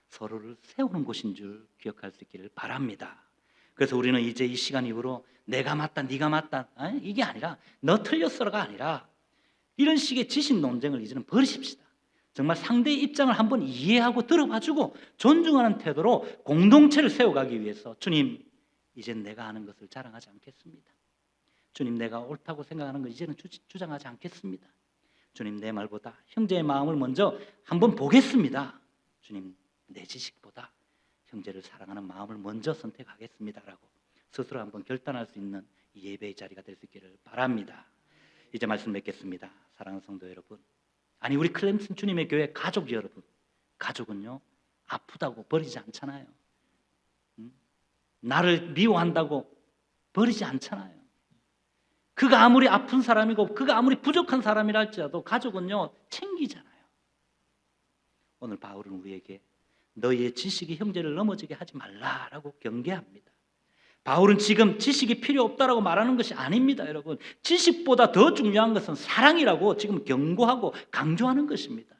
서로를 세우는 곳인 줄 기억할 수 있기를 바랍니다. 그래서 우리는 이제 이 시간 이후로 내가 맞다, 네가 맞다, 이게 아니라 너 틀렸어가 아니라 이런 식의 지식 논쟁을 이제는 버리십시다. 정말 상대의 입장을 한번 이해하고 들어봐주고 존중하는 태도로 공동체를 세워가기 위해서 주님, 이젠 내가 아는 것을 자랑하지 않겠습니다. 주님, 내가 옳다고 생각하는 것 이제는 주장하지 않겠습니다. 주님, 내 말보다 형제의 마음을 먼저 한번 보겠습니다. 주님, 내 지식보다 형제를 사랑하는 마음을 먼저 선택하겠습니다라고 스스로 한번 결단할 수 있는 이 예배의 자리가 될 수 있기를 바랍니다. 이제 말씀 맺겠습니다. 사랑하는 성도 여러분, 아니 우리 클램슨 주님의 교회 가족 여러분, 가족은요 아프다고 버리지 않잖아요. 나를 미워한다고 버리지 않잖아요. 그가 아무리 아픈 사람이고 그가 아무리 부족한 사람이라 할지라도 가족은요 챙기잖아요. 오늘 바울은 우리에게 너희의 지식이 형제를 넘어지게 하지 말라라고 경계합니다. 바울은 지금 지식이 필요 없다라고 말하는 것이 아닙니다, 여러분. 지식보다 더 중요한 것은 사랑이라고 지금 경고하고 강조하는 것입니다.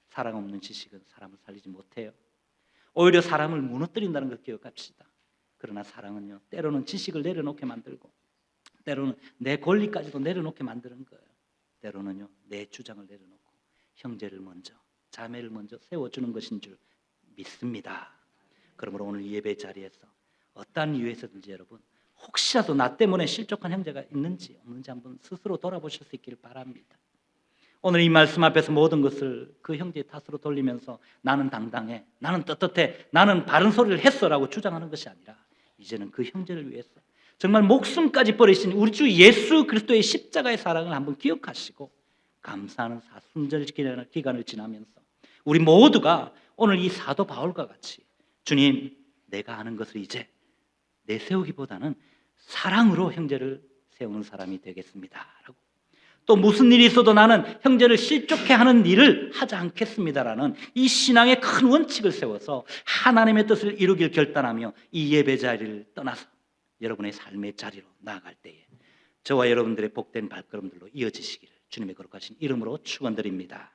사랑 없는 지식은 사람을 살리지 못해요. 오히려 사람을 무너뜨린다는 걸 기억합시다. 그러나 사랑은요, 때로는 지식을 내려놓게 만들고 때로는 내 권리까지도 내려놓게 만드는 거예요. 때로는요, 내 주장을 내려놓고 형제를 먼저, 자매를 먼저 세워주는 것인 줄 믿습니다. 그러므로 오늘 이 예배 자리에서 어떠한 이유에서든지 여러분, 혹시라도 나 때문에 실족한 형제가 있는지 없는지 한번 스스로 돌아보실 수 있기를 바랍니다. 오늘 이 말씀 앞에서 모든 것을 그 형제의 탓으로 돌리면서 나는 당당해, 나는 떳떳해, 나는 바른 소리를 했어라고 주장하는 것이 아니라 이제는 그 형제를 위해서 정말 목숨까지 버리신 우리 주 예수 그리스도의 십자가의 사랑을 한번 기억하시고 감사하는 사순절 기간을 지나면서 우리 모두가 오늘 이 사도 바울과 같이 주님, 내가 아는 것을 이제 내세우기보다는 사랑으로 형제를 세우는 사람이 되겠습니다 라고, 또 무슨 일이 있어도 나는 형제를 실족해 하는 일을 하지 않겠습니다라는 이 신앙의 큰 원칙을 세워서 하나님의 뜻을 이루길 결단하며 이 예배 자리를 떠나서 여러분의 삶의 자리로 나아갈 때에 저와 여러분들의 복된 발걸음들로 이어지시기를 주님의 거룩하신 이름으로 축원드립니다.